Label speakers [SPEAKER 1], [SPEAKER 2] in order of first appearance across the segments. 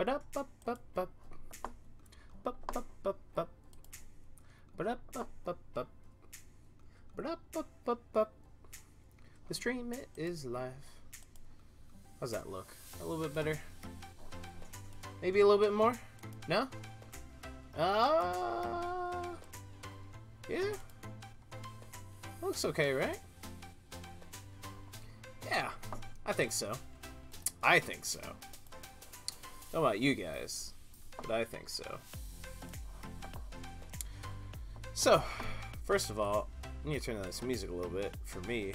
[SPEAKER 1] Ba-da-ba-ba-ba. Ba-ba-ba-ba. Ba-da-ba-ba-ba. Ba-da-ba-ba-ba. The stream is live. How's that look? A little bit better? Maybe a little bit more? No? Yeah. Looks okay, right? Yeah, I think so. I think so. How about you guys? But I think so. So, first of all, I need to turn down this music a little bit. For me,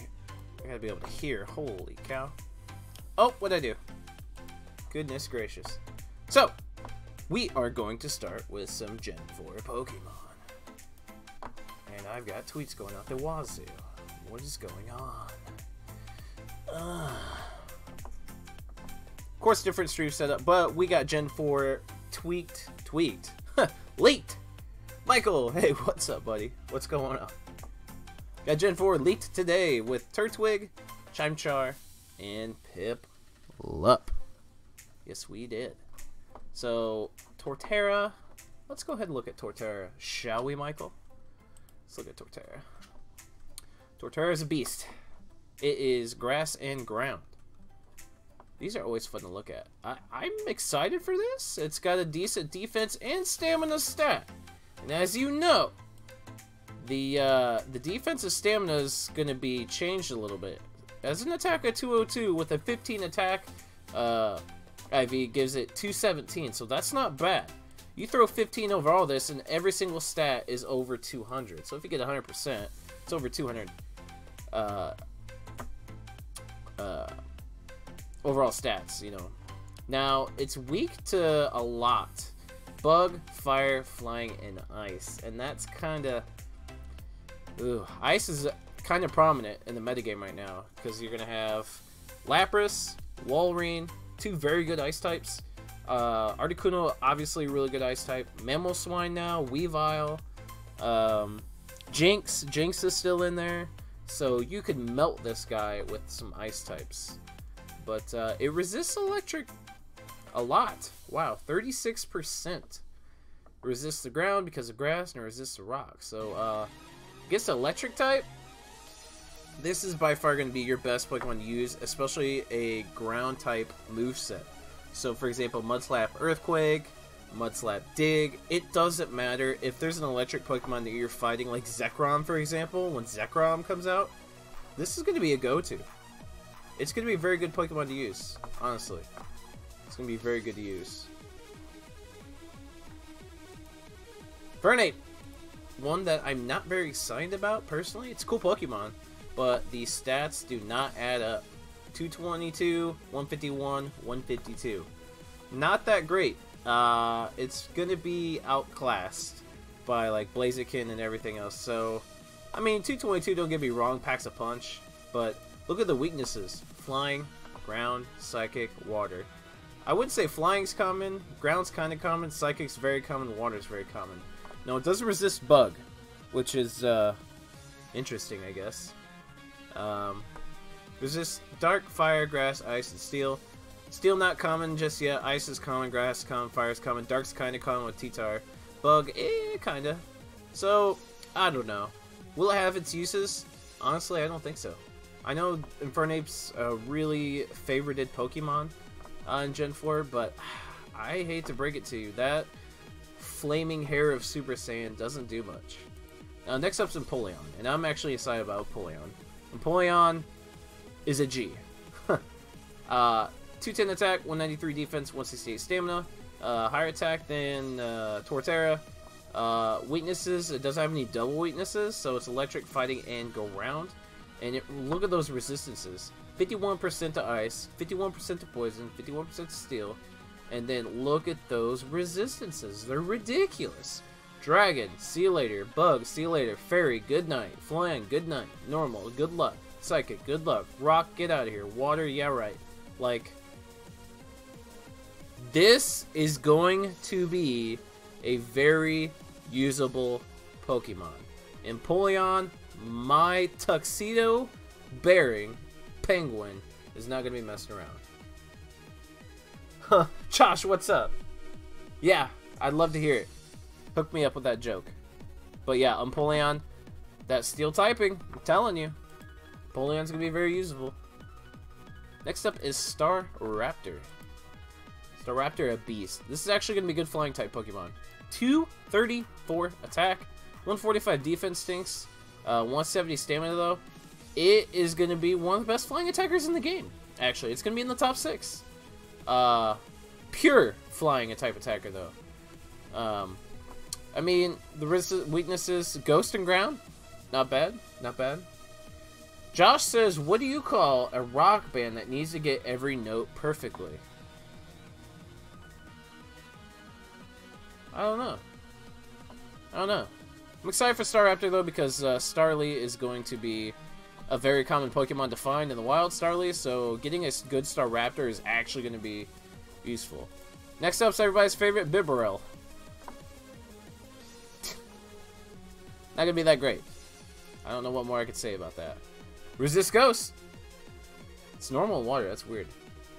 [SPEAKER 1] I gotta be able to hear. Holy cow. Oh, what'd I do? Goodness gracious. So, we are going to start with some Gen 4 Pokemon. And I've got tweets going out the wazoo. What is going on? Of course, different stream setup, but we got Gen 4 tweaked, leaked. Michael, hey, what's up, buddy? What's going on? Got Gen 4 leaked today with Turtwig, Chimchar, and Piplup. Yes, we did. So, Torterra. Let's go ahead and look at Torterra, shall we, Michael? Let's look at Torterra. Torterra is a beast. It is grass and ground. These are always fun to look at. I'm excited for this. It's got a decent defense and stamina stat. And as you know, the defensive stamina is going to be changed a little bit. As an attack at 202 with a 15 attack, IV gives it 217. So that's not bad. You throw 15 over all this, and every single stat is over 200. So if you get 100%, it's over 200 overall stats, you know. Now, it's weak to a lot. Bug, fire, flying, and ice. And that's kind of... Ice is kind of prominent in the metagame right now. Because you're going to have Lapras, Walrein, two very good ice types. Articuno, obviously a really good ice type. Mamoswine now, Weavile. Jinx. Jinx is still in there. So you could melt this guy with some ice types. But it resists electric a lot. Wow, 36%. Resists the ground because of grass and resists the rock. So, against electric type, this is by far going to be your best Pokemon to use, especially a ground type moveset. So, for example, Mudslap Earthquake, Mudslap Dig. It doesn't matter if there's an electric Pokemon that you're fighting, like Zekrom, for example. When Zekrom comes out, this is going to be a go-to. It's going to be a very good Pokemon to use, honestly. It's going to be very good to use. Fernate. One that I'm not very excited about, personally. It's a cool Pokemon, but the stats do not add up. 222, 151, 152. Not that great. It's going to be outclassed by, like, Blaziken and everything else. So, I mean, 222, don't get me wrong, packs a punch, but... look at the weaknesses. Flying, ground, psychic, water. I wouldn't say flying's common. Ground's kind of common. Psychic's very common. Water's very common. No, it doesn't resist bug, which is interesting, I guess. Resist dark, fire, grass, ice, and steel. Steel not common just yet. Ice is common. Grass is common. Fire is common. Dark's kind of common with T-Tar. Bug, kind of. So, I don't know. Will it have its uses? Honestly, I don't think so. I know Infernape's a really favorited Pokemon in Gen 4, but I hate to break it to you. That flaming hair of Super Saiyan doesn't do much. Now, next up's Empoleon, and I'm actually excited about Empoleon. Empoleon is a G. 210 attack, 193 defense, 168 stamina. Higher attack than Torterra. Weaknesses, it doesn't have any double weaknesses, so it's electric, fighting, and go round. And look at those resistances. 51% to ice, 51% to poison, 51% to steel. And then look at those resistances. They're ridiculous. Dragon, see you later. Bug, see you later. Fairy, good night. Flying, good night. Normal, good luck. Psychic, good luck. Rock, get out of here. Water, yeah right. Like, this is going to be a very usable Pokemon. Empoleon, my tuxedo bearing penguin, is not going to be messing around. Josh, what's up? Yeah, I'd love to hear it. Hook me up with that joke. But yeah, Empoleon, that steel typing, I'm telling you. Empoleon's gonna be very usable. Next up is Staraptor. Staraptor, a beast. This is actually gonna be a good flying type Pokemon. 234 attack, 145 defense stinks, 170 stamina though. It is gonna be one of the best flying attackers in the game. Actually, it's gonna be in the top 6. Pure flying type attacker though. I mean, the weaknesses, Ghost and Ground, not bad, not bad. Josh says, what do you call a rock band that needs to get every note perfectly? I don't know. I'm excited for Staraptor though because Starly is going to be a very common Pokemon to find in the wild, Starly, so getting a good Staraptor is actually going to be useful. Next up is everybody's favorite Bibarel. Not gonna be that great. I don't know what more I could say about that. Resist Ghost. It's normal in water. That's weird.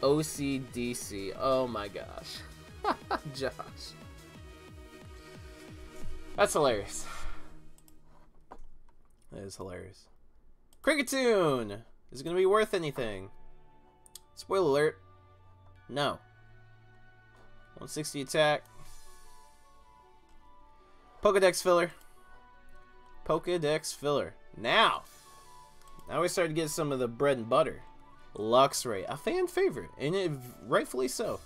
[SPEAKER 1] OCDC. Oh my gosh. Josh. That's hilarious. That is hilarious. Kricketune. Is it gonna be worth anything? Spoiler alert. No. 160 attack. Pokedex filler. Pokedex filler. Now we start to get some of the bread and butter. Luxray, a fan favorite, and it rightfully so.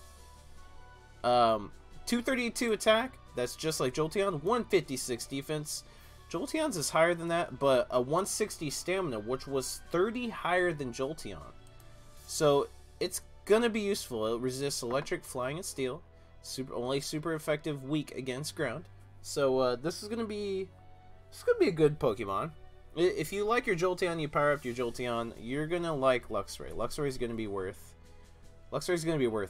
[SPEAKER 1] 232 attack. That's just like Jolteon. 156 defense. Jolteon's is higher than that, but a 160 stamina, which was 30 higher than Jolteon. So it's gonna be useful. It resists electric, flying, and steel. Only super effective, weak against ground. So this is gonna be a good Pokemon. If you like your Jolteon, you power up your Jolteon, you're gonna like Luxray. Luxray's gonna be worth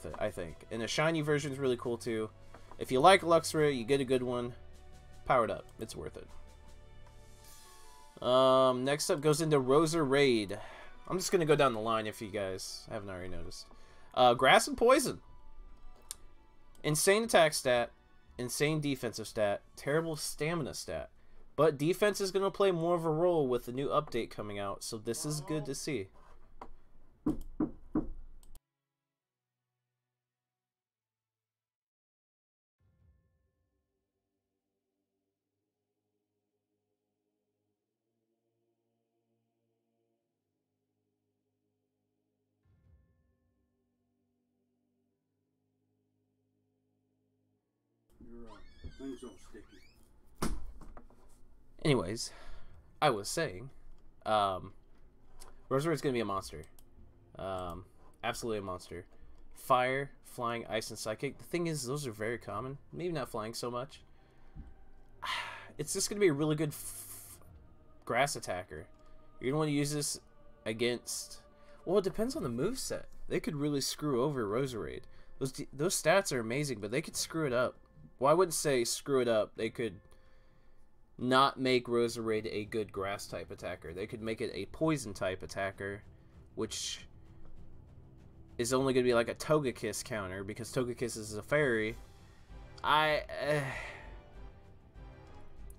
[SPEAKER 1] it, I think. And a shiny version is really cool too. If you like Luxray, you get a good one. Powered up, it's worth it. Next up goes into Roserade. I'm just gonna go down the line if you guys haven't already noticed. Grass and Poison. Insane attack stat, insane defensive stat, terrible stamina stat. But defense is going to play more of a role with the new update coming out, so this is good to see.
[SPEAKER 2] Things all sticky.
[SPEAKER 1] Anyways, I was saying, Roserade's gonna be a monster. Absolutely a monster. Fire, flying, ice, and psychic. The thing is, those are very common. Maybe not flying so much. It's just gonna be a really good grass attacker. You're gonna want to use this against. Well, it depends on the moveset. They could really screw over Roserade. Those stats are amazing, but they could screw it up. Well, I wouldn't say screw it up. They could not make Roserade a good grass type attacker. They could make it a poison type attacker, which is only going to be like a Togekiss counter because Togekiss is a fairy.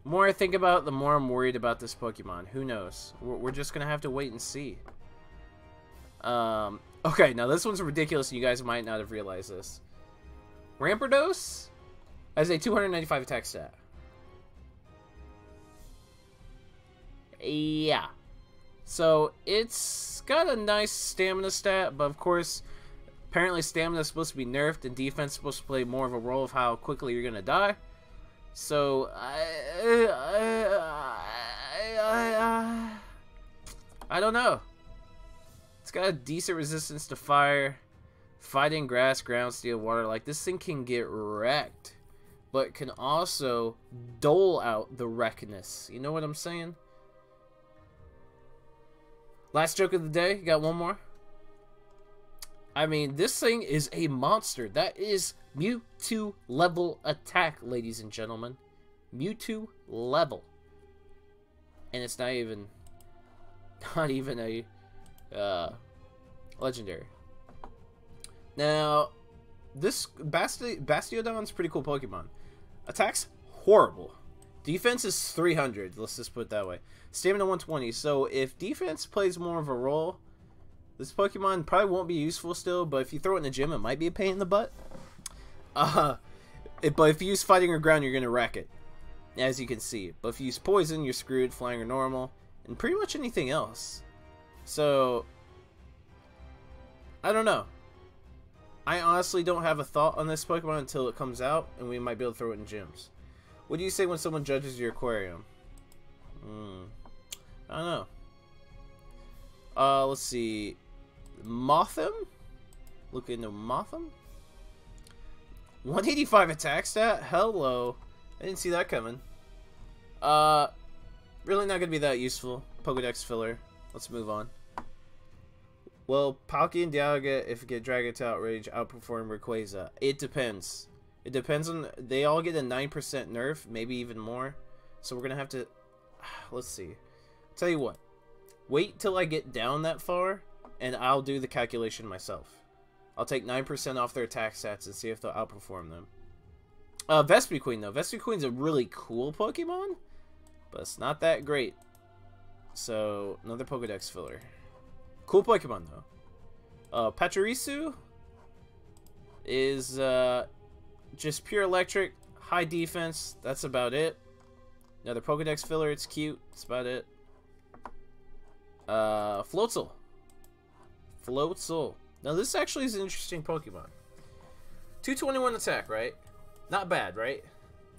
[SPEAKER 1] More I think about it, the more I'm worried about this Pokemon. Who knows? We're just going to have to wait and see. Okay, now this one's ridiculous. You guys might not have realized this. Rampardos has a 295 attack stat. Yeah. So it's got a nice stamina stat, but of course, apparently stamina is supposed to be nerfed and defense is supposed to play more of a role of how quickly you're going to die. So, I don't know. It's got a decent resistance to fire, fighting, grass, ground, steel, water. Like, this thing can get wrecked, but can also dole out the wreckness. You know what I'm saying? Last joke of the day. Got one more. I mean, this thing is a monster. That is Mewtwo level attack, ladies and gentlemen. Mewtwo level. And it's not even a legendary. Now, this Bastiodon's pretty cool Pokemon. Attacks horrible. Defense is 300. Let's just put it that way. Stamina 120. So if defense plays more of a role, this Pokemon probably won't be useful still. But if you throw it in the gym, it might be a pain in the butt. But if you use fighting or ground, you're gonna wreck it, as you can see. But if you use poison, you're screwed. Flying or normal, and pretty much anything else. So I don't know. I honestly don't have a thought on this Pokemon until it comes out, and we might be able to throw it in gyms. What do you say when someone judges your aquarium? I don't know. Let's see. Motham? Look into Motham? 185 attack stat? Hello. I didn't see that coming. Really not going to be that useful. Pokedex filler. Let's move on. Well, Palkia and Dialga, if you get Dragon to Outrage, outperform Rayquaza. It depends. It depends on... They all get a 9% nerf, maybe even more. So we're going to have to... Let's see. Tell you what. Wait till I get down that far, and I'll do the calculation myself. I'll take 9% off their attack stats and see if they'll outperform them. Vespiquen, though. Vespiquen's a really cool Pokemon, but it's not that great. So, another Pokedex filler. Cool Pokemon, though. Pachirisu is just pure electric, high defense. That's about it. Another Pokedex filler. It's cute. That's about it. Floatzel. Floatzel. Now, this actually is an interesting Pokemon. 221 attack, right? Not bad, right?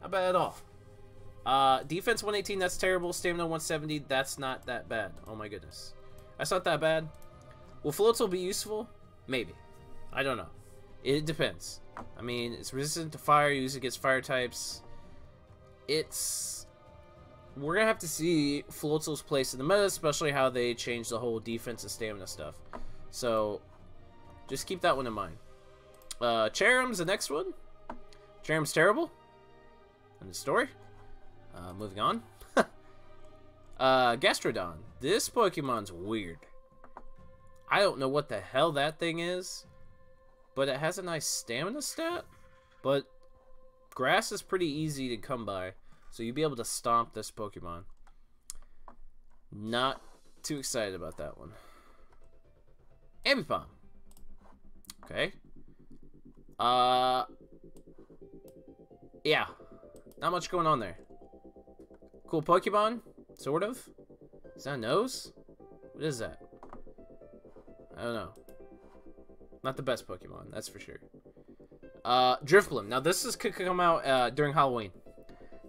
[SPEAKER 1] Not bad at all. Defense 118, that's terrible. Stamina 170, that's not that bad. Oh my goodness. That's not that bad. Will Floatzel be useful? Maybe. I don't know. It depends. I mean, it's resistant to fire, used against fire types. We're gonna have to see Floatzel's place in the meta, especially how they changed the whole defense and stamina stuff. So, just keep that one in mind. Cherrim's the next one. Cherrim's terrible. End of story. Moving on. Gastrodon. This Pokemon's weird. I don't know what the hell that thing is, but it has a nice stamina stat. But grass is pretty easy to come by, so you'll be able to stomp this Pokemon. Not too excited about that one. Ambipom. Okay. Yeah. Not much going on there. Cool Pokemon, sort of. Is that a nose? What is that? I don't know. Not the best Pokemon, that's for sure. Drifblim. Now this could come out during Halloween.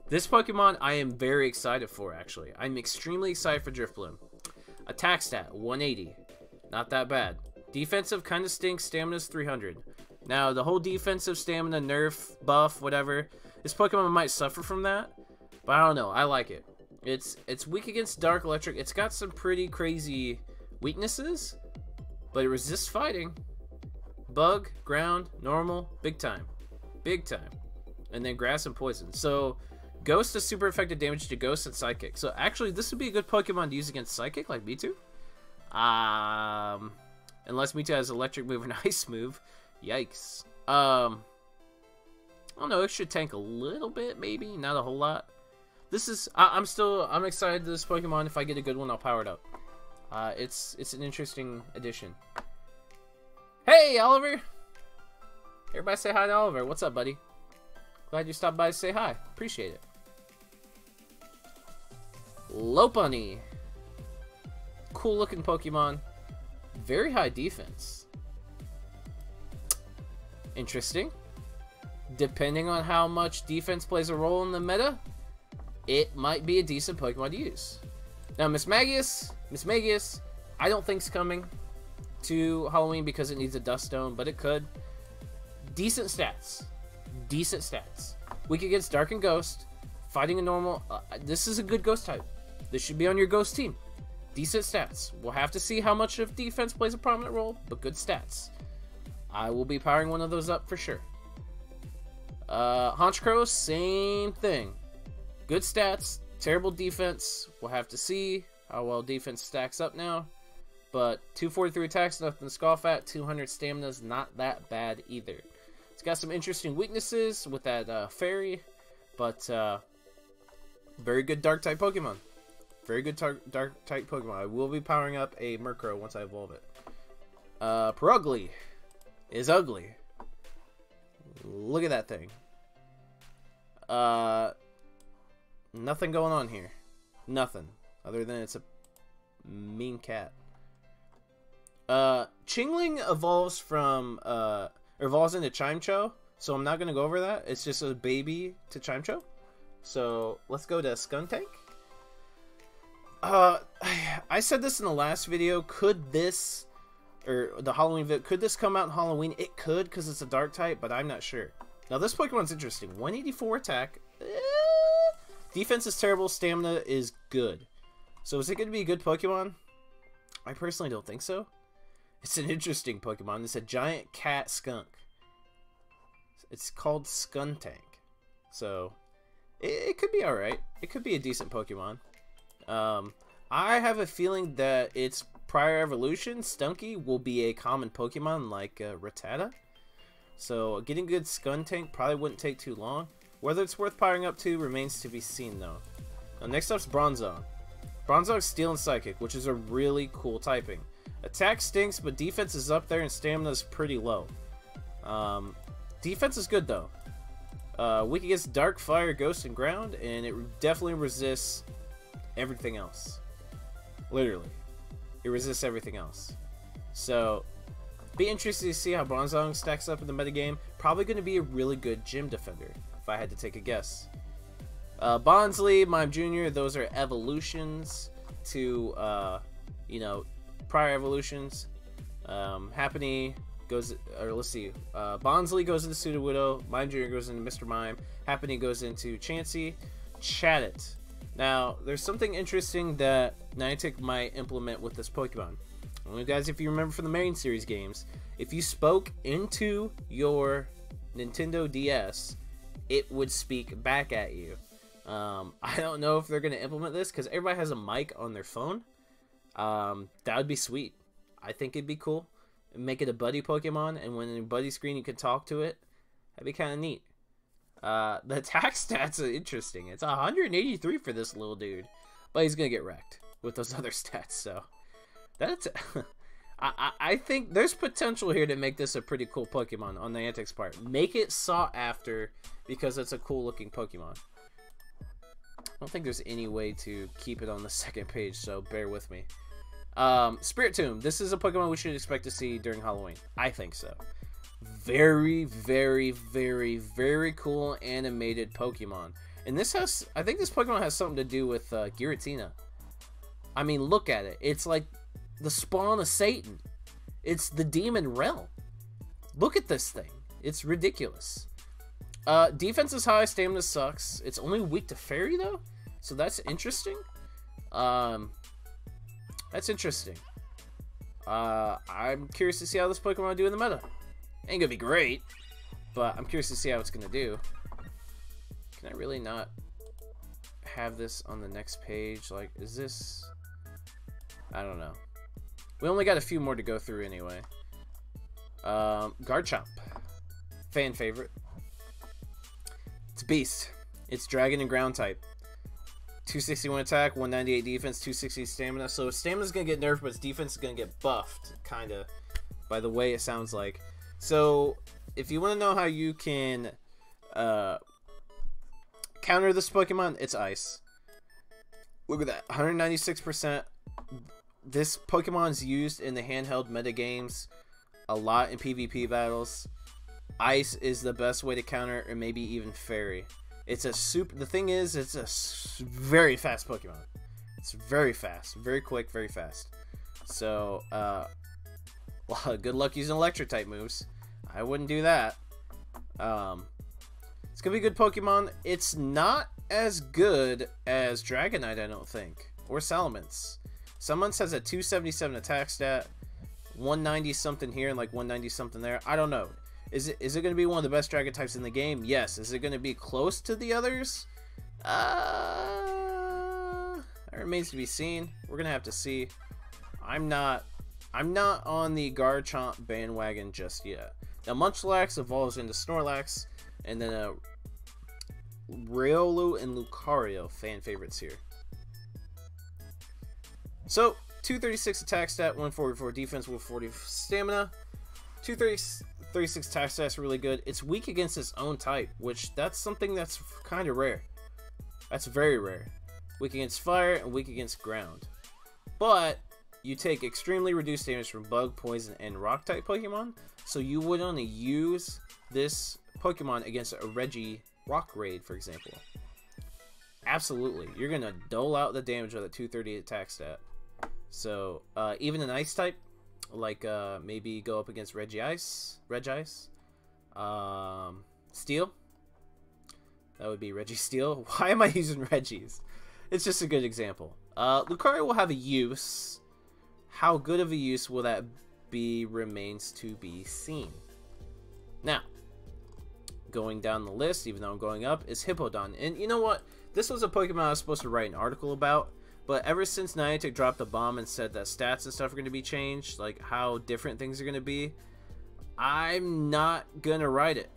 [SPEAKER 1] This Pokemon I am very excited for, actually. I'm extremely excited for Drifblim. Attack stat, 180. Not that bad. Defensive kind of stinks. Stamina's 300. Now, the whole defensive stamina nerf, buff, whatever, this Pokemon might suffer from that. But I don't know. I like it. It's weak against Dark Electric. It's got some pretty crazy weaknesses, but it resists fighting. Bug, ground, normal, big time. Big time. And then grass and poison. So, Ghost does super effective damage to Ghost and Psychic. So, actually, this would be a good Pokemon to use against Psychic, like Mewtwo. Unless Mewtwo has Electric move and Ice move. Yikes. I don't know, it should tank a little bit, maybe. Not a whole lot. This is... I'm excited to this Pokemon. If I get a good one, I'll power it up. It's an interesting addition. Hey, Oliver! Everybody say hi to Oliver. What's up, buddy? Glad you stopped by to say hi. Appreciate it. Lopunny. Cool looking Pokemon. Very high defense. Interesting. Depending on how much defense plays a role in the meta, it might be a decent Pokemon to use. Now, Miss Magius, I don't think's coming to Halloween because it needs a Dust Stone, but it could. Decent stats. Decent stats. Weak against Dark and Ghost. Fighting a normal. This is a good Ghost type. This should be on your Ghost team. Decent stats. We'll have to see how much of defense plays a prominent role, but good stats. I will be powering one of those up for sure. Honchkrow, same thing. Good stats, terrible defense. We'll have to see how well defense stacks up now. But 243 attacks, nothing to scoff at. 200 stamina is not that bad either. It's got some interesting weaknesses with that fairy, but very good dark type Pokemon. Very good dark type Pokemon. I will be powering up a Murkrow once I evolve it. Perugly is ugly. Look at that thing. Nothing going on here. Nothing. Other than it's a mean cat. Chingling evolves from, evolves into Chimecho, so I'm not going to go over that. It's just a baby to Chimecho. So, let's go to Skuntank. I said this in the last video. Could this, or the Halloween video, could this come out in Halloween? It could, because it's a dark type, but I'm not sure. Now, this Pokemon's interesting. 184 attack. Defense is terrible. Stamina is good. So, is it going to be a good Pokemon? I personally don't think so. It's an interesting Pokemon. It's a giant cat skunk. It's called Skuntank. So, it could be alright. It could be a decent Pokemon. I have a feeling that its prior evolution, Stunky, will be a common Pokemon like Rattata. So, getting good Skuntank probably wouldn't take too long. Whether it's worth powering up to remains to be seen, though. Now, next up's Bronzong. Bronzong's Steel and Psychic, which is a really cool typing. Attack stinks, but defense is up there and stamina is pretty low. Defense is good, though. Weak against Dark, Fire, Ghost, and Ground, and it definitely resists everything else. Literally. It resists everything else. So, be interested to see how Bronzong stacks up in the metagame. Probably going to be a really good gym defender, if I had to take a guess. Bonsly, Mime Jr., those are evolutions to, you know, prior evolutions. Happiny goes, or let's see, Bonsly goes into Sudowoodo, Mime Jr. goes into Mr. Mime, Happiny goes into Chansey, Chatot. Now, there's something interesting that Niantic might implement with this Pokemon. Well, guys, if you remember from the main series games, if you spoke into your Nintendo DS, it would speak back at you. I don't know if they're going to implement this because everybody has a mic on their phone. That would be sweet. I think it'd be cool. Make it a buddy Pokemon, and when in your buddy screen you can talk to it. That'd be kind of neat. The attack stats are interesting. It's 183 for this little dude, but he's gonna get wrecked with those other stats. So that's I think there's potential here to make this a pretty cool Pokemon on Niantic's part. Make it sought after because it's a cool looking Pokemon. I don't think there's any way to keep it on the second page, so bear with me. Spiritomb. This is a Pokemon we should expect to see during Halloween. I think so. Very, very, very, very cool animated Pokemon. And this has, I think this Pokemon has something to do with Giratina. I mean, look at it. It's like the spawn of Satan. It's the demon realm. Look at this thing. It's ridiculous. Defense is high, stamina sucks. It's only weak to Fairy, though. So that's interesting. That's interesting. I'm curious to see how this Pokemon will do in the meta. Ain't gonna be great, but I'm curious to see how it's gonna do. Can I really not have this on the next page? Like, is this... I don't know. We only got a few more to go through anyway. Garchomp. Fan favorite. It's a beast. It's Dragon and Ground type. 261 attack, 198 defense, 260 stamina. So stamina's gonna get nerfed, but its defense is gonna get buffed, kinda, by the way it sounds like. So if you want to know how you can counter this Pokemon, it's Ice. Look at that, 196%. This Pokemon is used in the handheld metagames a lot in PvP battles. Ice is the best way to counter, or maybe even Fairy. It's a super. The thing is, it's a very fast Pokemon. It's very fast, very quick, very fast. So, well, good luck using Electric type moves. I wouldn't do that. It's gonna be a good Pokemon. It's not as good as Dragonite, I don't think, or Salamence. Salamence has a 277 attack stat, 190 something here and like 190 something there. I don't know. Is it going to be one of the best dragon types in the game? Yes. Is it going to be close to the others? That remains to be seen. We're going to have to see. I'm not on the Garchomp bandwagon just yet. A Munchlax evolves into Snorlax, and then a Riolu and Lucario, fan favorites here. So, 236 attack stat, 144 defense, 140 stamina. 236 attack stat is really good. It's weak against its own type, which that's something that's kind of rare. That's very rare. Weak against fire and weak against ground. But you take extremely reduced damage from bug, poison, and rock type Pokemon. So you would only use this Pokemon against a Reggie Rock Raid, for example. Absolutely. You're going to dole out the damage with a 238 attack stat. So even an ice type, like maybe go up against Regice, Steel. That would be Registeel. Why am I using Reggies? It's just a good example. Lucario will have a use. How good of a use will that be remains to be seen. Now, going down the list, even though I'm going up, is Hippowdon. And you know what? This was a Pokemon I was supposed to write an article about. But ever since Niantic dropped the bomb and said that stats and stuff are going to be changed, like how different things are going to be, I'm not going to write it.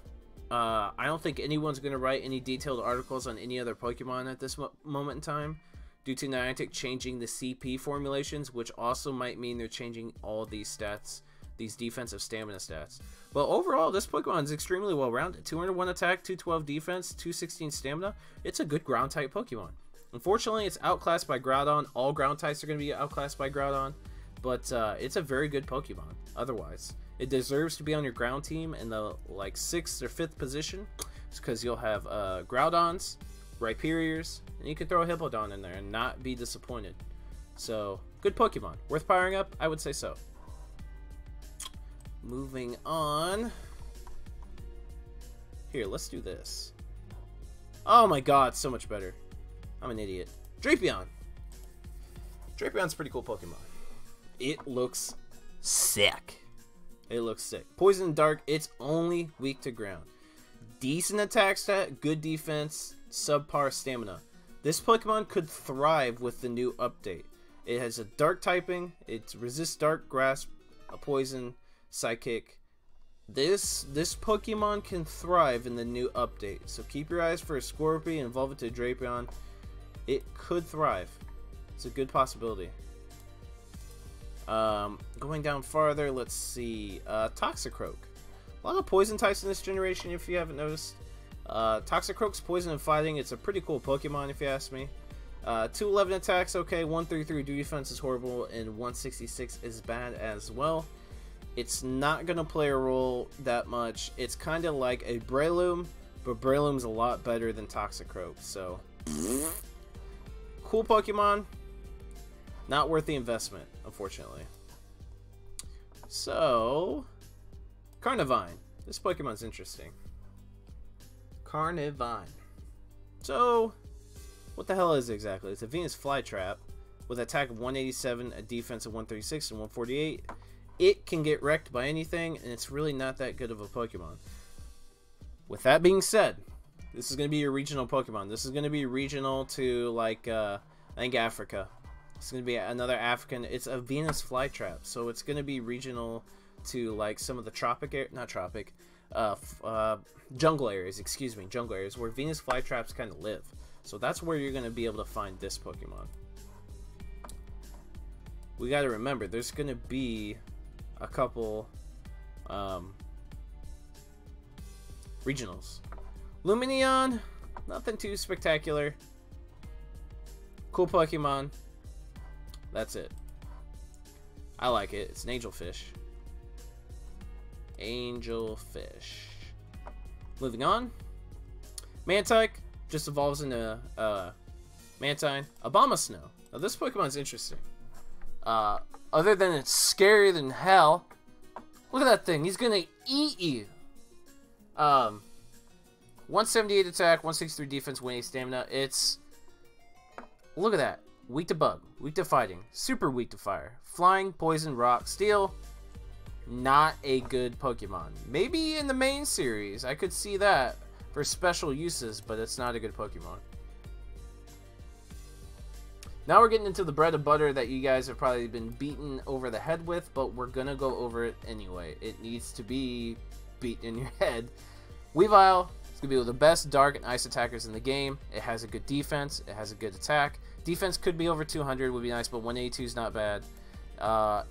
[SPEAKER 1] I don't think anyone's going to write any detailed articles on any other Pokemon at this moment in time, due to Niantic changing the CP formulations, which also might mean they're changing all of these stats, these defensive stamina stats. But overall, this Pokemon is extremely well-rounded. 201 attack, 212 defense, 216 stamina. It's a good ground-type Pokemon. Unfortunately, it's outclassed by Groudon. All ground types are going to be outclassed by Groudon, but it's a very good Pokemon. Otherwise, it deserves to be on your ground team in the like 6th or 5th position, because you'll have Groudons, Rhyperiors, and you can throw a Hippowdon in there and not be disappointed. So, good Pokemon. Worth powering up? I would say so. Moving on. Here, let's do this. Oh my god, so much better. I'm an idiot. Drapion. Drapion's a pretty cool Pokemon. It looks sick. It looks sick. Poison and Dark, it's only weak to ground. Decent attack stat, good defense, subpar stamina. This Pokemon could thrive with the new update. It has a dark typing, it resists dark, grass, a poison, psychic. This Pokemon can thrive in the new update. So keep your eyes for a Scorpion and evolve it to Drapion. It could thrive. It's a good possibility. Going down farther, let's see. Toxicroak. A lot of poison types in this generation, if you haven't noticed. Toxicroak's poison and fighting. It's a pretty cool Pokemon, if you ask me. 211 attacks, okay. 133 defense is horrible, and 166 is bad as well. It's not going to play a role that much. It's kind of like a Breloom, but Breloom's a lot better than Toxicroak, so... Cool Pokemon, not worth the investment, unfortunately. So, Carnivine. This Pokemon's interesting. Carnivine. So, what the hell is it exactly? It's a Venus Flytrap with an attack of 187, a defense of 136 and 148. It can get wrecked by anything, and it's really not that good of a Pokemon. With that being said, this is going to be your regional Pokemon. This is going to be regional to, like, I think Africa. It's going to be another African. It's a Venus Flytrap, so it's going to be regional to, like, some of the jungle areas, jungle areas, where Venus Flytraps kind of live. So that's where you're going to be able to find this Pokemon. We got to remember, there's going to be a couple regionals. Lumineon, nothing too spectacular. Cool Pokemon. That's it. I like it. It's an angelfish. Angelfish. Moving on. Mantike just evolves into Mantine. Abomasnow. Now this Pokemon's interesting. Other than it's scarier than hell. Look at that thing. He's gonna eat you. 178 attack, 163 defense, 180 stamina. It's... Look at that. Weak to bug, weak to fighting, super weak to fire. Flying, poison, rock, steel. Not a good Pokemon. Maybe in the main series, I could see that for special uses, but it's not a good Pokemon. Now we're getting into the bread and butter that you guys have probably been beaten over the head with, but we're gonna go over it anyway. It needs to be beat in your head. Weavile is going to be one of the best dark and ice attackers in the game. It has a good defense. It has a good attack. Defense could be over 200, would be nice, but 182 is not bad.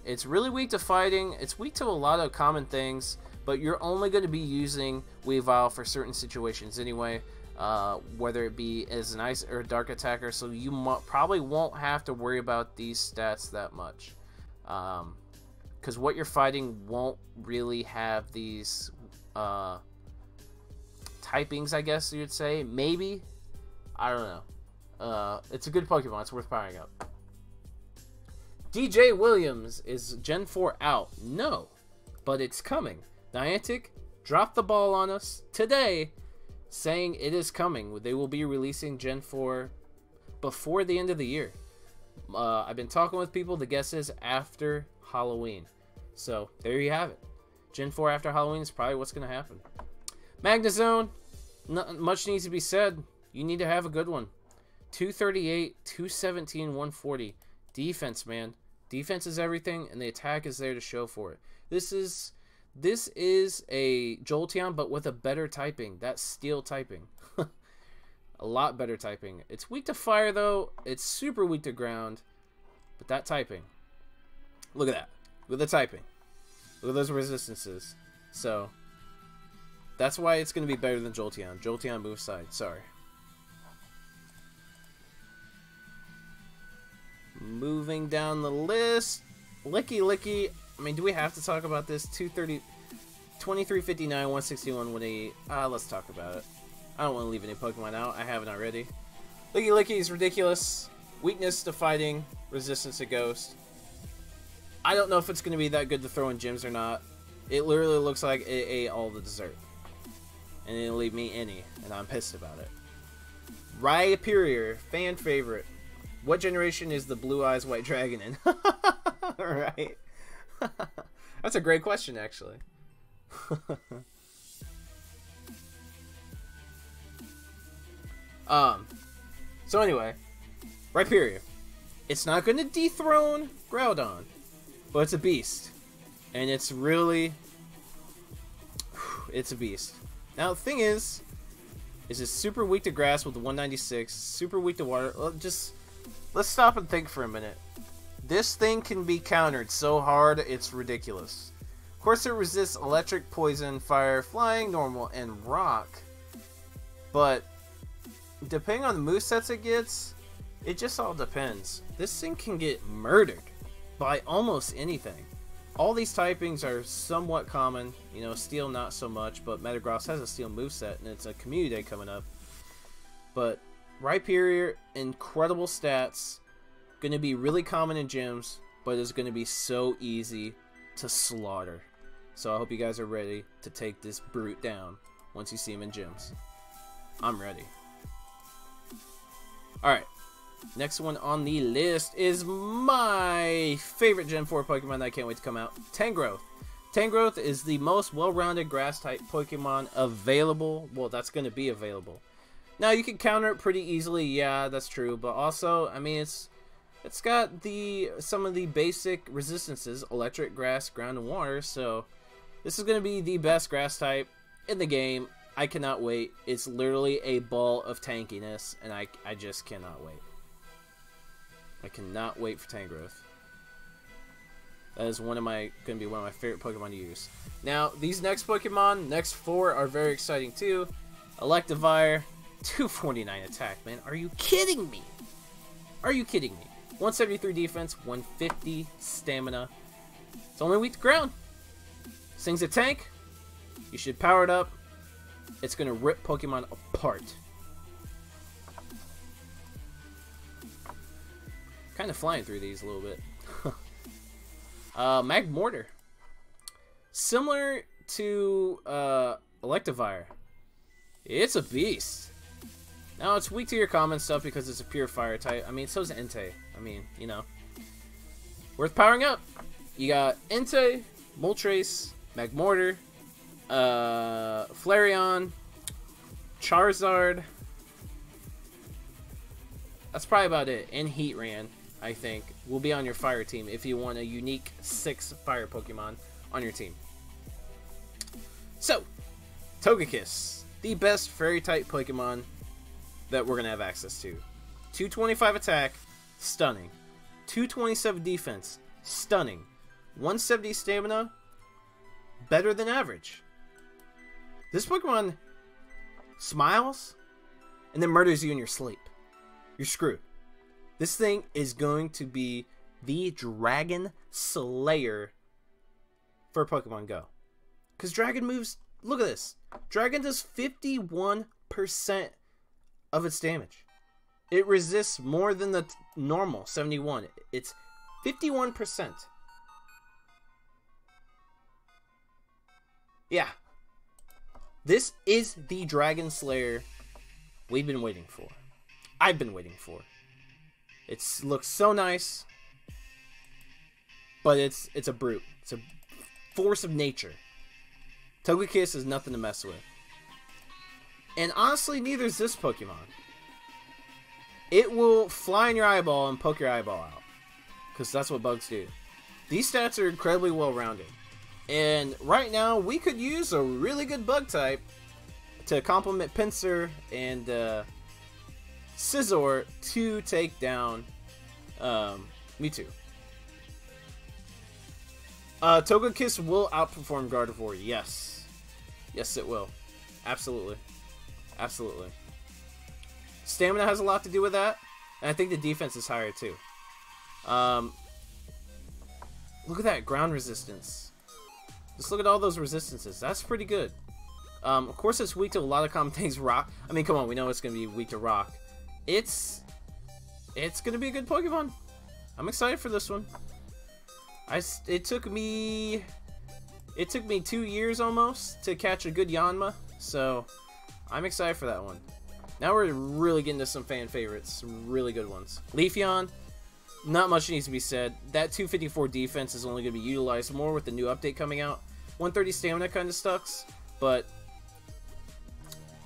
[SPEAKER 1] It's really weak to fighting. It's weak to a lot of common things, but you're only going to be using Weavile for certain situations anyway, whether it be as an ice or dark attacker, so you probably won't have to worry about these stats that much. Because what you're fighting won't really have these typings, I guess you would say. Maybe. I don't know. It's a good Pokemon. It's worth powering up. DJ Williams, is Gen 4 out? No, but it's coming. Niantic dropped the ball on us today, saying it is coming. They will be releasing Gen 4 before the end of the year. I've been talking with people. The guess is after Halloween. So there you have it. Gen 4 after Halloween is probably what's going to happen. Magnezone, not much needs to be said. You need to have a good one. 238, 217, 140. Defense, man. Defense is everything, and the attack is there to show for it. This is a Jolteon, but with a better typing. That's steel typing. A lot better typing. It's weak to fire, though. It's super weak to ground. But that typing. Look at that. Look at the typing. Look at those resistances. So, that's why it's going to be better than Jolteon. Jolteon moves side. Sorry. Moving down the list. Licky Licky. I mean, do we have to talk about this? 230, 2359, 161, 180. Let's talk about it. I don't want to leave any Pokemon out. I haven't already. Licky Licky is ridiculous. Weakness to fighting. Resistance to ghost. I don't know if it's going to be that good to throw in gyms or not. It literally looks like it ate all the dessert. And it didn't leave me any. And I'm pissed about it. Rhyperior. Fan favorite. What generation is the Blue Eyes White Dragon in? Alright. That's a great question, actually. So anyway, Rhyperior. It's not going to dethrone Groudon, but it's a beast. And it's really... It's a beast. Now, the thing is it's super weak to grass with the 196, super weak to water. Let's stop and think for a minute. This thing can be countered so hard, it's ridiculous. Of course, it resists electric, poison, fire, flying, normal, and rock. But depending on the movesets it gets, it just all depends. This thing can get murdered by almost anything. All these typings are somewhat common. You know, Steel not so much, but Metagross has a Steel moveset, and it's a Community Day coming up. But Rhyperior, incredible stats. Going to be really common in gyms, but it's going to be so easy to slaughter. So I hope you guys are ready to take this brute down once you see him in gyms. I'm ready. Alright. Next one on the list is my favorite Gen 4 Pokemon that I can't wait to come out. Tangrowth. Tangrowth is the most well-rounded grass-type Pokemon available. Well, that's going to be available. Now, you can counter it pretty easily. Yeah, that's true. But also, I mean, it's got some of the basic resistances. Electric, grass, ground, and water. So, this is going to be the best grass type in the game. I cannot wait. It's literally a ball of tankiness. And I just cannot wait. I cannot wait for Tangrowth. That is going to be one of my favorite Pokemon to use. Now, these next Pokemon, next 4, are very exciting too. Electivire, 249 attack, man. Are you kidding me? Are you kidding me? 173 defense, 150 stamina. It's only weak to ground. This thing's a tank. You should power it up. It's going to rip Pokemon apart. Kind of flying through these a little bit. Magmortar. Similar to Electivire. It's a beast. Now, it's weak to your common stuff because it's a pure fire type. I mean, so is Entei. I mean, you know. Worth powering up. You got Entei, Moltres, Magmortar, Flareon, Charizard. That's probably about it. And Heatran, I think, will be on your fire team if you want a unique 6 fire Pokemon on your team. So, Togekiss, the best fairy-type Pokemon that we're going to have access to. 225 attack, stunning. 227 defense, stunning. 170 stamina, better than average. This Pokemon smiles and then murders you in your sleep. You're screwed. This thing is going to be the Dragon Slayer for Pokemon Go. Because Dragon moves, look at this. Dragon does 51% of its damage. It resists more than the normal 71. It's 51%. Yeah. This is the Dragon Slayer we've been waiting for. I've been waiting for. It looks so nice. But it's a brute. It's a force of nature. Togekiss is nothing to mess with. And honestly, neither is this Pokemon. It will fly in your eyeball and poke your eyeball out. Because that's what bugs do. These stats are incredibly well-rounded. And right now, we could use a really good bug type to complement Pinsir and Scizor to take down Mewtwo. Togekiss will outperform Gardevoir, yes. Yes, it will. Absolutely. Absolutely. Stamina has a lot to do with that. And I think the defense is higher, too. Look at that ground resistance. Just look at all those resistances. That's pretty good. Of course, it's weak to a lot of common things. Rock. I mean, come on. We know it's going to be weak to rock. It's going to be a good Pokemon. I'm excited for this one. It took me 2 years almost to catch a good Yanma. So, I'm excited for that one. Now we're really getting to some fan favorites. Some really good ones. Leafeon. Not much needs to be said. That 254 defense is only going to be utilized more with the new update coming out. 130 stamina kind of sucks, but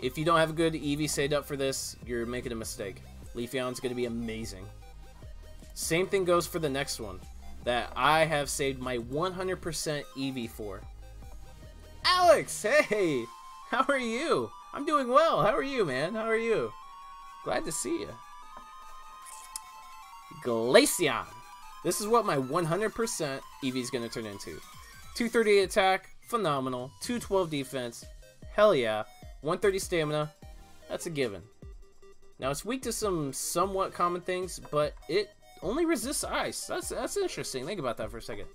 [SPEAKER 1] if you don't have a good EV saved up for this, you're making a mistake. Leafeon's going to be amazing. Same thing goes for the next one that I have saved my 100% EV for. Alex, hey! How are you? I'm doing well. How are you, man? How are you? Glad to see you. Glaceon. This is what my 100% EV is going to turn into. 238 attack, phenomenal. 212 defense, hell yeah. 130 stamina, that's a given. Now it's weak to some somewhat common things, but it only resists ice. That's interesting. Think about that for a second.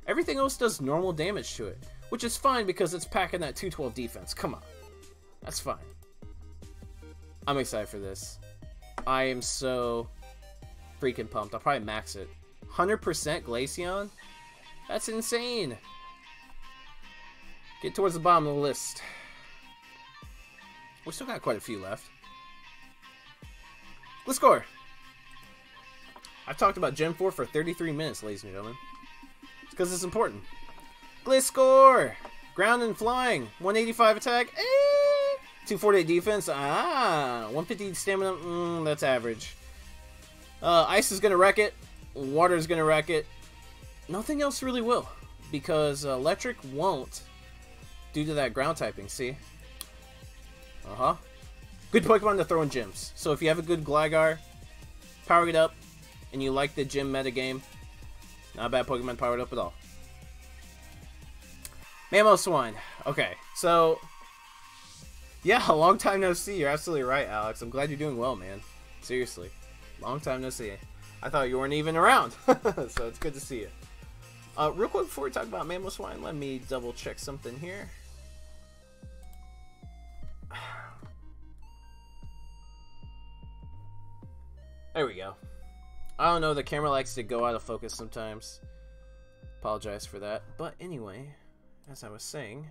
[SPEAKER 1] Everything else does normal damage to it, which is fine because it's packing that 212 defense. Come on, that's fine. I'm excited for this. I am so freaking pumped. I'll probably max it. 100% Glaceon? That's insane. Get towards the bottom of the list. We still got quite a few left. Let's score. I've talked about Gen 4 for 33 minutes, ladies and gentlemen. It's because it's important. Gliscor! Ground and flying. 185 attack. 248 defense. 150 stamina. That's average. Ice is going to wreck it. Water is going to wreck it. Nothing else really will. Because electric won't. Due to that ground typing, see? Good Pokemon to throw in gyms. So if you have a good Gligar, power it up, and you like the gym metagame, not a bad Pokemon powered up at all. Mamoswine. Okay, so yeah, a long time no see. You're absolutely right, Alex. I'm glad you're doing well, man. Seriously. Long time no see. I thought you weren't even around. So it's good to see you. Real quick before we talk about Mamoswine, let me double check something here. There we go. I don't know, the camera likes to go out of focus sometimes. Apologize for that. But anyway, as I was saying,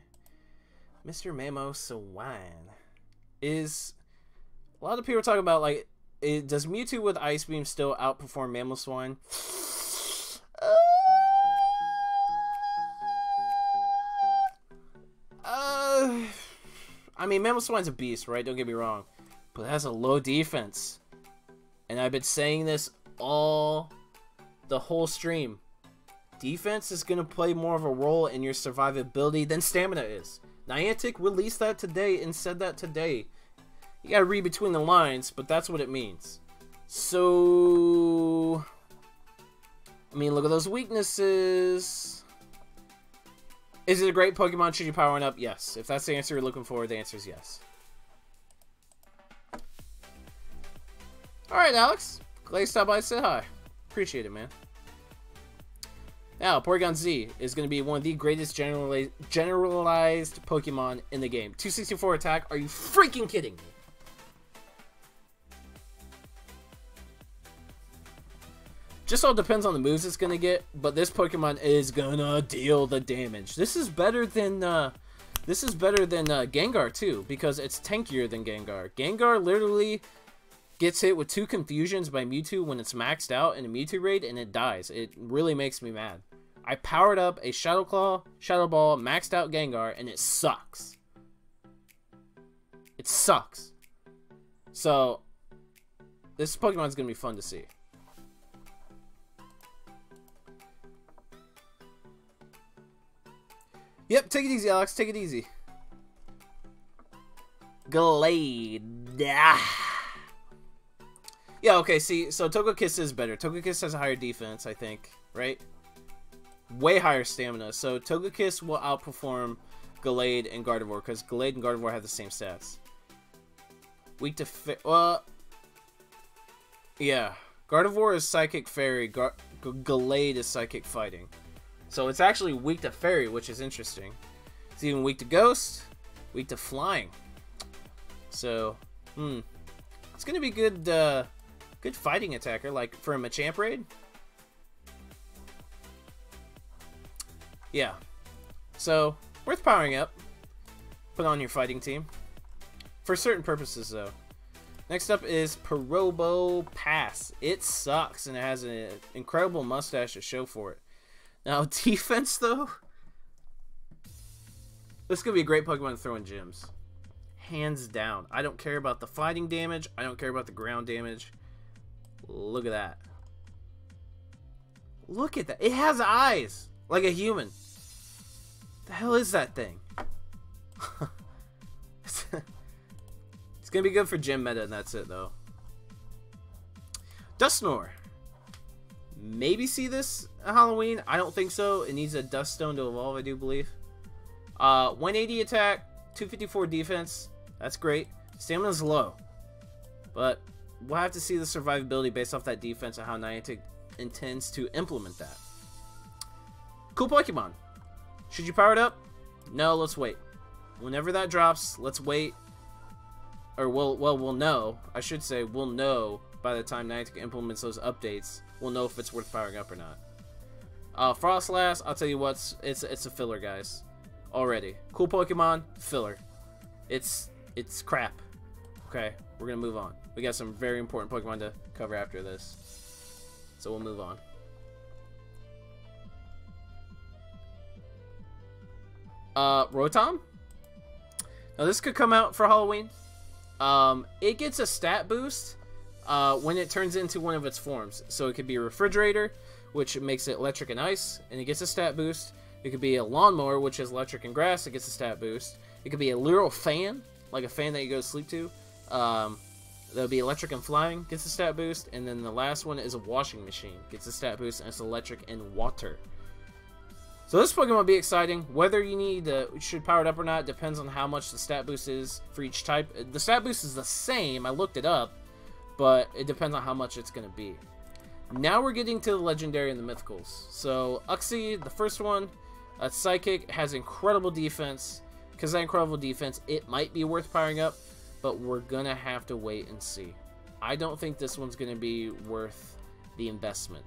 [SPEAKER 1] Mr. Mamoswine is... A lot of people are talking about, like, does Mewtwo with Ice Beam still outperform Mamoswine? I mean, Mamoswine's a beast, right? Don't get me wrong. But it has a low defense. And I've been saying this the whole stream. Defense is going to play more of a role in your survivability than stamina is. Niantic released that today and said that today. You gotta read between the lines, but that's what it means. So, I mean, look at those weaknesses. Is it a great Pokemon? Should you power it up? Yes. If that's the answer you're looking for, the answer is yes. Alright, Alex. Glad you stopped by and said hi. Appreciate it, man. Now, Porygon Z is going to be one of the greatest generalized Pokemon in the game. 264 attack. Are you freaking kidding me? Just all depends on the moves it's going to get, but this Pokemon is going to deal the damage. This is better than Gengar too, because it's tankier than Gengar. Gengar literally gets hit with 2 confusions by Mewtwo when it's maxed out in a Mewtwo raid, and it dies. It really makes me mad. I powered up a Shadow Claw, Shadow Ball, maxed out Gengar, and it sucks. It sucks. So, this Pokemon's going to be fun to see. Yep, take it easy, Alex. Take it easy. Glade. Yeah, okay, see, so Togekiss is better. Togekiss has a higher defense, I think, right? Way higher stamina. So Togekiss will outperform Glade and Gardevoir, because Glade and Gardevoir have the same stats. Weak to yeah. Gardevoir is Psychic Fairy. Glade is Psychic Fighting. So it's actually weak to Fairy, which is interesting. It's even weak to Ghost, weak to Flying. So, it's gonna be good. Good fighting attacker, like for a Machamp raid. Yeah. So, worth powering up. Put on your fighting team. For certain purposes, though. Next up is Probopass. Pass. It sucks, and it has an incredible mustache to show for it. Now, defense, though. This is going to be a great Pokemon to throw in gyms. Hands down. I don't care about the fighting damage. I don't care about the ground damage. Look at that. Look at that. It has eyes. Like a human. The hell is that thing? It's going to be good for gym meta, and that's it, though. Dusknoir. Maybe see this at Halloween. I don't think so. It needs a Dust Stone to evolve, I do believe. 180 attack, 254 defense. That's great. Stamina's low. But we'll have to see the survivability based off that defense and how Niantic intends to implement that. Cool Pokemon. Should you power it up? No, let's wait. Whenever that drops, let's wait. Or we'll know. I should say we'll know by the time Niantic implements those updates. We'll know if it's worth powering up or not. Frostlass, I'll tell you what, it's a filler, guys. Already. Cool Pokemon, filler. It's crap. Okay, we're gonna move on. We got some very important Pokemon to cover after this. So we'll move on. Rotom? Now this could come out for Halloween. It gets a stat boost when it turns into one of its forms. So it could be a refrigerator, which makes it electric and ice, and it gets a stat boost. It could be a lawnmower, which is electric and grass, it gets a stat boost. It could be a literal fan, like a fan that you go to sleep to. That'll be electric and flying, gets a stat boost. And then the last one is a washing machine, gets a stat boost, and it's electric and water. So this Pokemon will be exciting. Whether you should power it up or not depends on how much the stat boost is for each type. The stat boost is the same, I looked it up, but it depends on how much it's going to be. Now we're getting to the legendary and the mythicals. So Uxie, the first one, Psychic, has incredible defense. Because of that incredible defense, it might be worth powering up, but we're going to have to wait and see. I don't think this one's going to be worth the investment.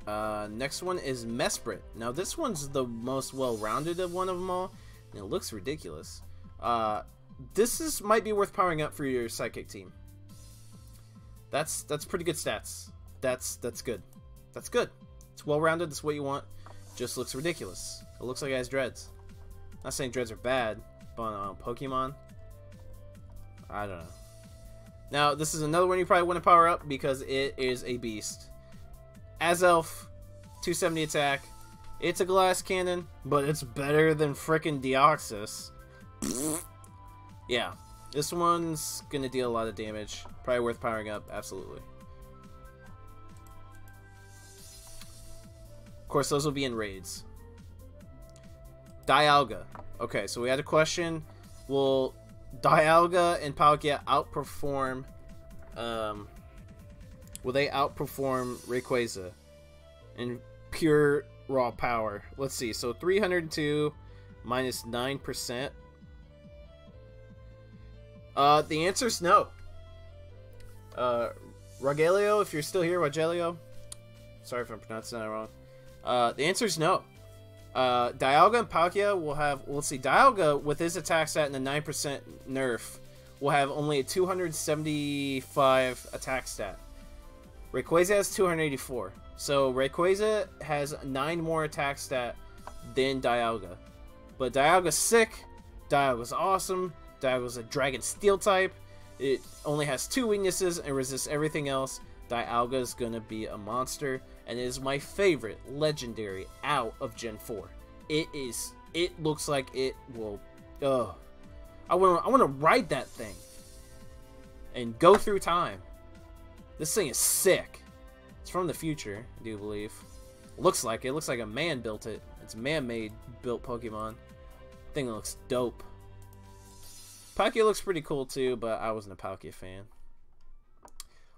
[SPEAKER 1] Next one is Mesprit. Now this one's the most well-rounded of one of them all, and it looks ridiculous. This might be worth powering up for your Psychic team. That's pretty good stats. That's good. That's good. It's well-rounded. That's what you want. Just looks ridiculous. It looks like it has dreads. Not saying dreads are bad, but on Pokemon, I don't know. Now this is another one you probably want to power up because it is a beast. Azelf, 270 attack, It's a glass cannon, but it's better than frickin' Deoxys. Yeah, this one's gonna deal a lot of damage. Probably worth powering up, absolutely. Of course, those will be in raids. Dialga. Okay, so we had a question. Will Dialga and Palkia outperform... will they outperform Rayquaza in pure raw power? Let's see. So 302 minus 9%. The answer is no. Rogelio, if you're still here, Rogelio. Sorry if I'm pronouncing that wrong. The answer is no. Dialga and Palkia will have... Let's see. Dialga, with his attack stat and a 9% nerf, will have only a 275 attack stat. Rayquaza has 284. So Rayquaza has 9 more attack stat than Dialga. But Dialga's sick. Dialga's awesome. Dialga's a Dragon Steel type. It only has 2 weaknesses and resists everything else. Dialga is gonna be a monster, and it is my favorite legendary out of Gen 4. It is. It looks like it will. I want to ride that thing and go through time. This thing is sick. It's from the future, I do believe. Looks like it. Looks like a man built it. It's a man-made built Pokemon. Thing looks dope. Palkia looks pretty cool too, but I wasn't a Palkia fan.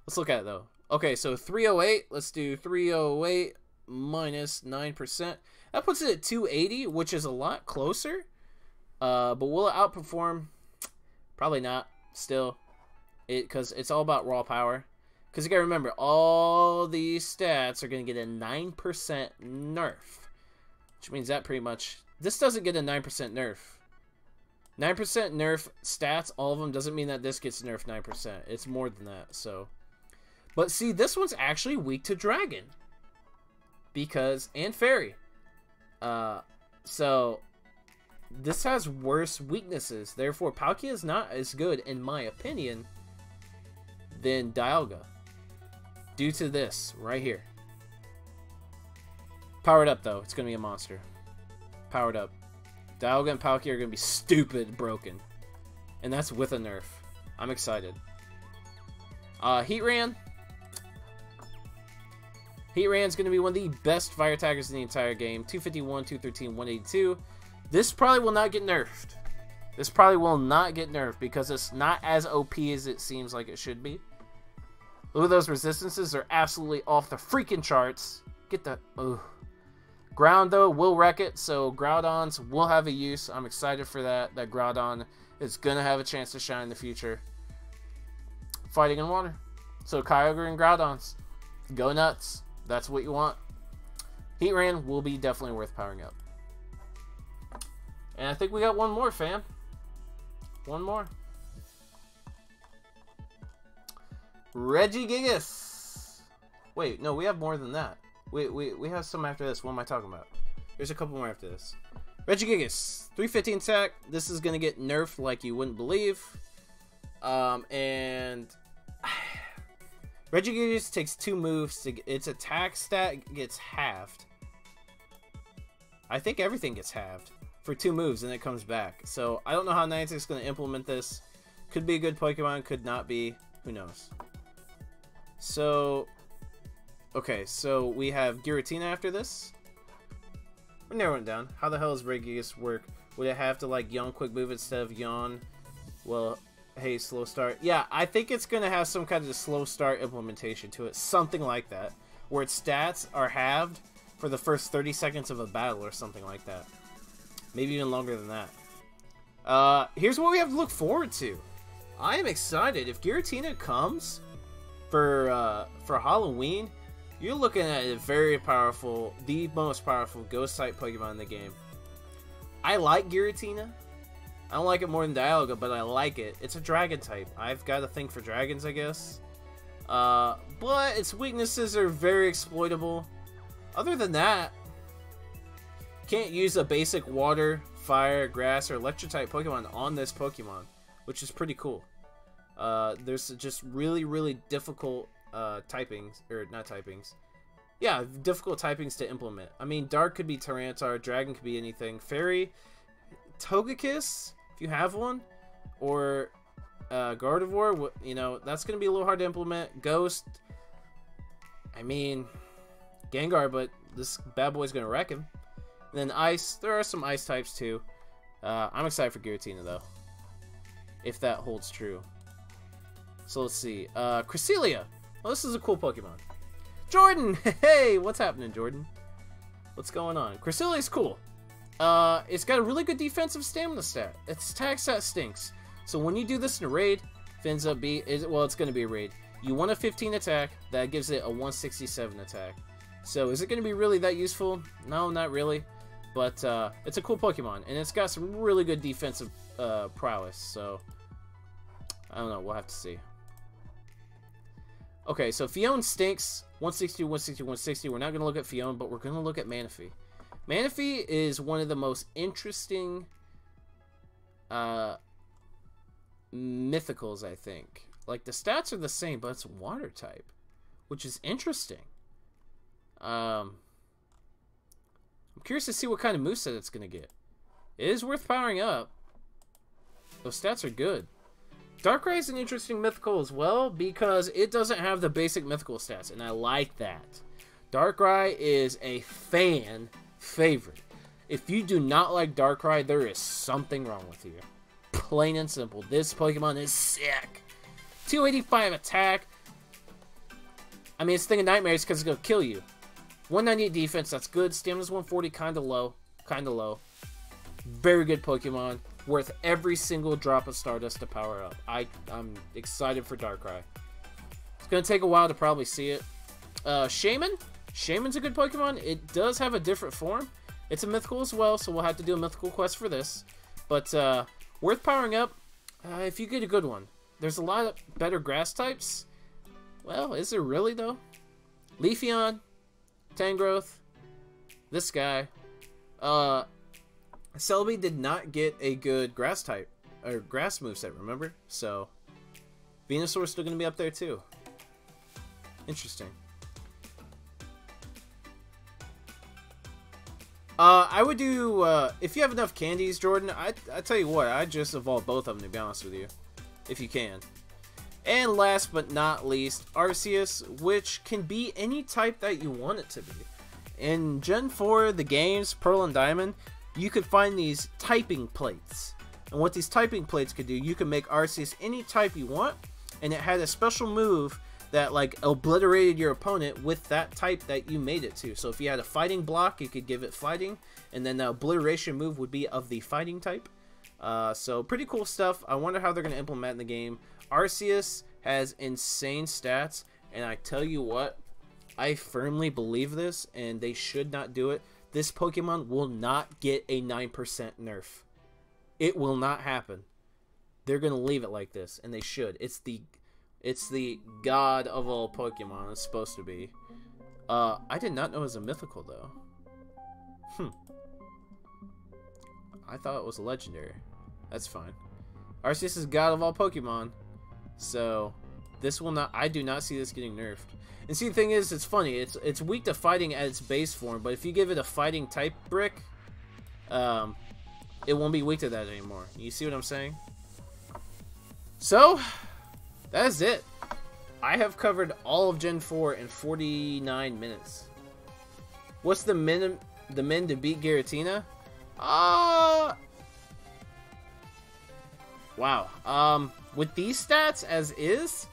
[SPEAKER 1] Let's look at it though. Okay, so 308. Let's do 308 minus 9%. That puts it at 280, which is a lot closer. But will it outperform? Probably not. Still, because it's all about raw power. Because you gotta remember, all these stats are gonna get a 9% nerf, which means that pretty much this doesn't get a 9% nerf. 9% nerf stats, all of them, doesn't mean that this gets nerfed 9%. It's more than that. So, but see, this one's actually weak to Dragon, because and Fairy. So this has worse weaknesses. Therefore, Palkia is not as good, in my opinion, than Dialga. Due to this right here. Powered up though, it's gonna be a monster. Powered up. Dialga and Palkia are gonna be stupid broken, and that's with a nerf. I'm excited. Heatran. Heatran's gonna be one of the best fire attackers in the entire game. 251, 213, 182. This probably will not get nerfed. This probably will not get nerfed because it's not as OP as it seems like it should be. Look at those resistances. They're absolutely off the freaking charts. Get the... Ugh. Ground, though, will wreck it. So Groudons will have a use. I'm excited for that. That Groudon is going to have a chance to shine in the future. Fighting in water. So Kyogre and Groudons. Go nuts. That's what you want. Heatran will be definitely worth powering up. And I think we got one more, fam. One more. Regigigas. Wait, no, we have more than that. We have some after this. What am I talking about? There's a couple more after this. Regigigas, 315 attack. This is gonna get nerfed like you wouldn't believe. And Regigigas takes 2 moves to its attack stat gets halved. I think everything gets halved for 2 moves and it comes back. So I don't know how Niantic's gonna implement this. Could be a good Pokemon, could not be. Who knows? So, okay, so we have Giratina after this. We're narrowing it down. How the hell does Regigigas work? Would it have to, like, yawn quick move instead of yawn? Well, hey, slow start. Yeah, I think it's going to have some kind of slow start implementation to it. Something like that. Where its stats are halved for the first 30 seconds of a battle or something like that. Maybe even longer than that. Here's what we have to look forward to. I am excited. If Giratina comes for Halloween, you're looking at a very powerful, the most powerful ghost type Pokemon in the game. I like Giratina. I don't like it more than Dialga, but I like it. It's a dragon type. I've got a thing for dragons, I guess. But its weaknesses are very exploitable. Other than that, can't use a basic water, fire, grass, or electric type Pokemon on this Pokemon, which is pretty cool. There's just really, really difficult typings, or not typings, Yeah, difficult typings to implement. I mean, Dark could be Tyranitar, Dragon could be anything. Fairy, Togekiss, if you have one, or Gardevoir, you know, that's going to be a little hard to implement. Ghost, I mean, Gengar, but this bad boy's going to wreck him. And then Ice, there are some Ice types too. I'm excited for Giratina though, if that holds true. So let's see. Cresselia. Oh, this is a cool Pokemon. Jordan! Hey, what's happening, Jordan? What's going on? Cresselia's cool. It's got a really good defensive stamina stat. Its attack stat stinks. So when you do this in a raid, it ends up well, it's going to be a raid. You want a 15 attack, that gives it a 167 attack. So is it going to be really that useful? No, not really. But it's a cool Pokemon, and it's got some really good defensive prowess. So I don't know, we'll have to see. Okay, so Fion stinks. 160, 160, 160. We're not going to look at Fion, but we're going to look at Manaphy. Manaphy is one of the most interesting mythicals, I think. Like, the stats are the same, but it's water type, which is interesting. I'm curious to see what kind of moveset it's going to get. It is worth powering up. Those stats are good. Darkrai is an interesting mythical as well because it doesn't have the basic mythical stats, and I like that. Darkrai is a fan favorite. If you do not like Darkrai, there is something wrong with you. Plain and simple. This Pokemon is sick. 285 attack. I mean, it's a thing of nightmares because it's going to kill you. 198 defense, that's good. Stamina's 140, kind of low. Kind of low. Very good Pokemon. Worth every single drop of Stardust to power up. I'm excited for Darkrai. It's going to take a while to probably see it. Shaman? Shaman's a good Pokemon. It does have a different form. It's a mythical as well, so we'll have to do a mythical quest for this. But worth powering up if you get a good one. There's a lot of better grass types. Well, is there really, though? Leafeon, Tangrowth, this guy. Celebi did not get a good grass type, or grass moveset, remember? So, Venusaur's still going to be up there too. Interesting. I would do, if you have enough candies, Jordan, I tell you what, I'd just evolve both of them, to be honest with you. If you can. And last but not least, Arceus, which can be any type that you want it to be. In Gen 4, the games, Pearl and Diamond, you could find these typing plates. And what these typing plates could do, you can make Arceus any type you want, and it had a special move that like obliterated your opponent with that type that you made it to. So if you had a fighting block, you could give it fighting, and then the obliteration move would be of the fighting type. So pretty cool stuff. I wonder how they're going to implement in the game. Arceus has insane stats, and I tell you what, I firmly believe this, and they should not do it. This Pokemon will not get a 9% nerf. It will not happen. They're going to leave it like this, and they should. It's the god of all Pokemon. It's supposed to be. I did not know it was a mythical, though. I thought it was a legendary. That's fine. Arceus is god of all Pokemon. So, this will not... I do not see this getting nerfed. And see, the thing is, it's funny. It's weak to fighting at its base form, but if you give it a fighting type brick, it won't be weak to that anymore. You see what I'm saying? So, that is it. I have covered all of Gen 4 in 49 minutes. What's the min to beat Giratina? Wow. With these stats as is,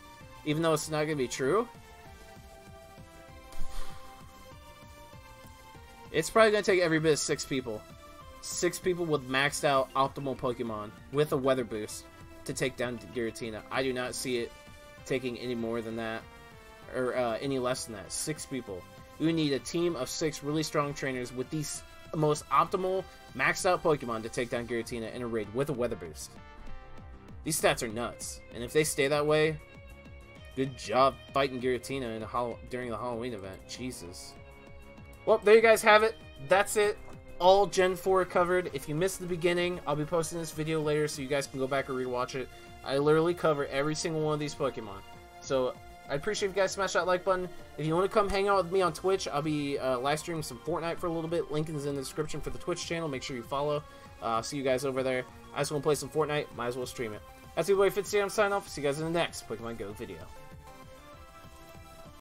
[SPEAKER 1] even though it's not going to be true, it's probably going to take every bit of 6 people. 6 people with maxed out optimal Pokemon with a weather boost to take down Giratina. I do not see it taking any more than that, or any less than that. 6 people. We would need a team of 6 really strong trainers with these most optimal, maxed out Pokemon to take down Giratina in a raid with a weather boost. These stats are nuts, and if they stay that way, good job fighting Giratina during the Halloween event. Jesus. Well, there you guys have it. That's it. All Gen 4 covered. If you missed the beginning, I'll be posting this video later so you guys can go back and rewatch it. I literally cover every single one of these Pokemon. So, I'd appreciate if you guys smash that like button. If you want to come hang out with me on Twitch, I'll be live streaming some Fortnite for a little bit. Link is in the description for the Twitch channel. Make sure you follow. See you guys over there. I just want to play some Fortnite. Might as well stream it. That's your boy Fitz. I'm signing off. See you guys in the next Pokemon Go video.